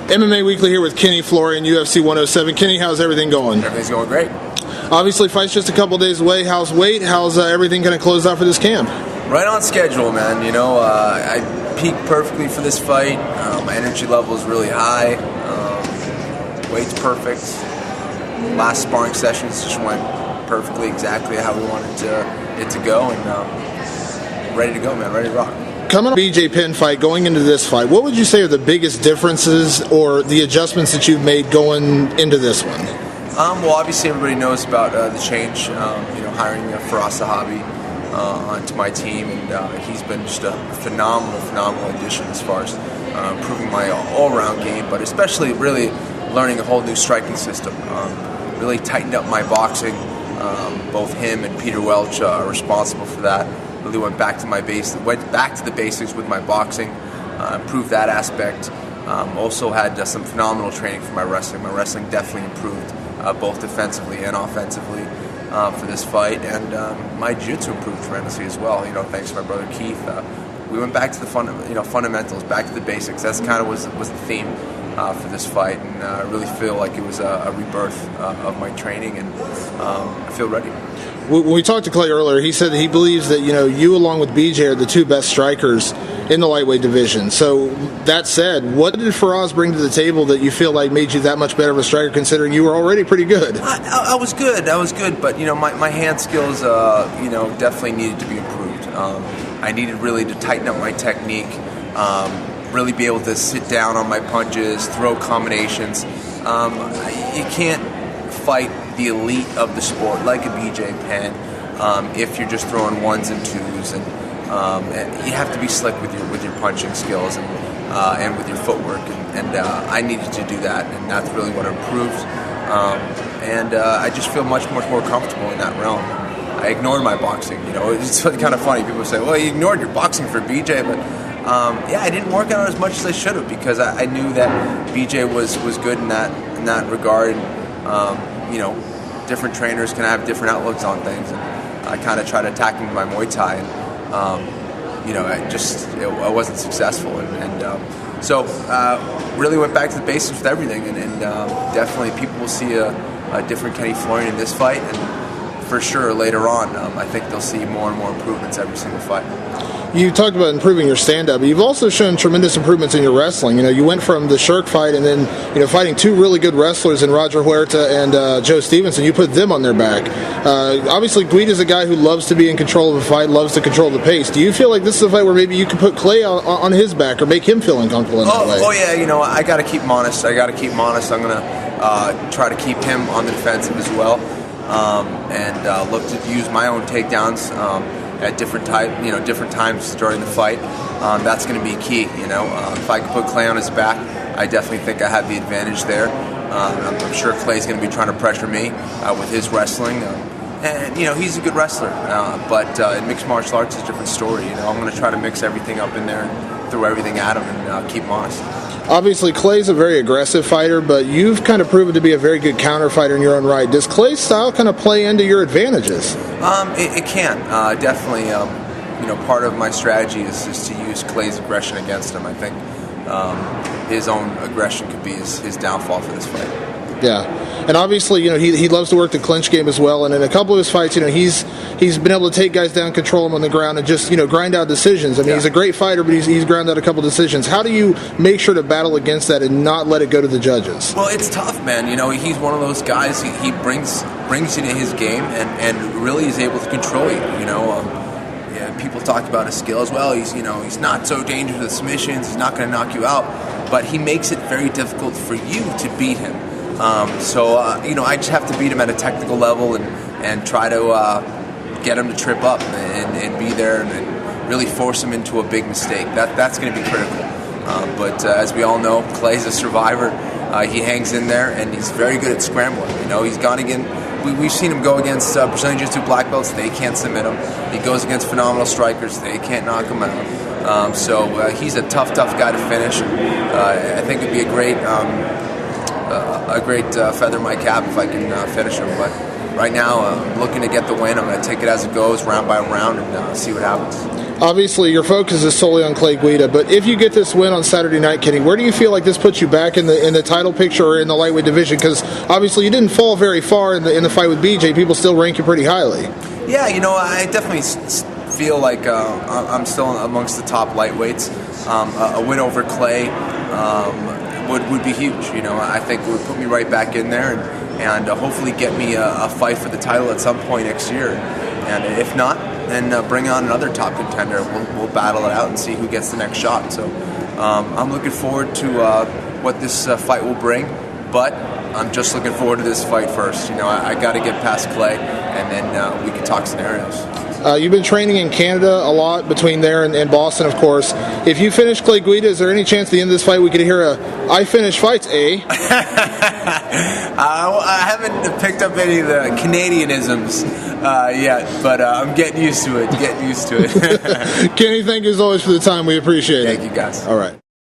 MMA Weekly here with Kenny, Florian, UFC 107. Kenny, how's everything going? Everything's going great. Obviously, fight's just a couple days away. How's weight? How's everything going to close out for this camp? Right on schedule, man. You know, I peaked perfectly for this fight. My energy level is really high. Weight's perfect. Last sparring sessions just went perfectly, exactly how we wanted it to go, and ready to go, man. Ready to rock. Coming on BJ Penn fight, going into this fight, what would you say are the biggest differences or the adjustments that you've made going into this one? Well, obviously everybody knows about the change. Hiring Faraz Sahabi onto my team, and he's been just a phenomenal addition as far as improving my all-around game, but especially really learning a whole new striking system. Really tightened up my boxing. Both him and Peter Welch are responsible for that. Really went back to the basics with my boxing, improved that aspect. Also had some phenomenal training for my wrestling. My wrestling definitely improved, both defensively and offensively for this fight, and my jiu-jitsu improved tremendously as well. You know, thanks to my brother Keith. We went back to the fundamentals, back to the basics. That's kind of was the theme for this fight, and I really feel like it was a rebirth of my training, and I feel ready. When we talked to Clay earlier, he said that he believes that you along with BJ are the two best strikers in the lightweight division. So that said, what did Faraz bring to the table that you feel like made you that much better of a striker, considering you were already pretty good? I was good, but my hand skills definitely needed to be improved. I needed really to tighten up my technique, really be able to sit down on my punches, throw combinations. You can't fight the elite of the sport like a BJ Penn if you're just throwing ones and twos, and you have to be slick with your punching skills and with your footwork, and I needed to do that, and that's really what improved. I just feel much more comfortable in that realm. I ignored my boxing. It's kind of funny. People say, "Well, you ignored your boxing for BJ," but I didn't work on it as much as I should have, because I knew that BJ was good in that regard. Different trainers can have different outlooks on things, and I kind of tried attacking my Muay Thai, and I wasn't successful, so really went back to the basics with everything, and definitely people will see a different Kenny Florian in this fight, and for sure later on, I think they'll see more and more improvements every single fight. You talked about improving your stand-up, but you've also shown tremendous improvements in your wrestling. You went from the Shirk fight and then, fighting two really good wrestlers in Roger Huerta and Joe Stevenson. You put them on their back. Obviously, Guida's a guy who loves to be in control of a fight, loves to control the pace. Do you feel like this is a fight where maybe you could put Clay on his back or make him feel uncomfortable in that way? Oh, yeah, I got to keep him honest. I'm going to try to keep him on the defensive as well, and look to use my own takedowns at different times during the fight. That's going to be key. If I can put Clay on his back, I definitely think I have the advantage there. I'm sure Clay's going to be trying to pressure me with his wrestling, and he's a good wrestler. But in mixed martial arts, it's a different story. I'm going to try to mix everything up in there and throw everything at him and keep him honest. Obviously, Clay's a very aggressive fighter, but you've kind of proven to be a very good counter fighter in your own right. Does Clay's style kind of play into your advantages? It can. Definitely, part of my strategy is to use Clay's aggression against him. I think his own aggression could be his downfall for this fight. Yeah, and obviously, he loves to work the clinch game as well. And in a couple of his fights, he's been able to take guys down, control them on the ground, and just grind out decisions. I mean, He's a great fighter, but he's ground out a couple decisions. How do you make sure to battle against that and not let it go to the judges? Well, it's tough, man. He's one of those guys. He brings you to his game and really is able to control you. People talk about his skill as well. He's not so dangerous with submissions. He's not going to knock you out, but he makes it very difficult for you to beat him. I just have to beat him at a technical level and try to get him to trip up and be there and really force him into a big mistake. That's going to be critical. But as we all know, Clay's a survivor. He hangs in there, and he's very good at scrambling. He's gone again. We've seen him go against Brazilian Jiu-Jitsu black belts. They can't submit him. He goes against phenomenal strikers. They can't knock him out. He's a tough guy to finish. I think it'd be a great feather in my cap if I can finish him. But right now, I'm looking to get the win. I'm going to take it as it goes, round by round, and see what happens. Obviously, your focus is solely on Clay Guida, but if you get this win on Saturday night, Kenny, where do you feel like this puts you back in the title picture or in the lightweight division? Because obviously you didn't fall very far in the fight with BJ. People still rank you pretty highly. Yeah, I definitely feel like I'm still amongst the top lightweights. A win over Clay would be huge. I think it would put me right back in there and hopefully get me a fight for the title at some point next year. And if not, then bring on another top contender. We'll battle it out and see who gets the next shot. So I'm looking forward to what this fight will bring, but I'm just looking forward to this fight first. I got to get past Clay, and then we can talk scenarios. You've been training in Canada a lot, between there and Boston, of course. If you finish Clay Guida, is there any chance at the end of this fight we could hear I finish fights, eh? I haven't picked up any of the Canadianisms yet, but I'm getting used to it. Kenny, thank you as always for the time. We appreciate it. Thank you, guys. All right.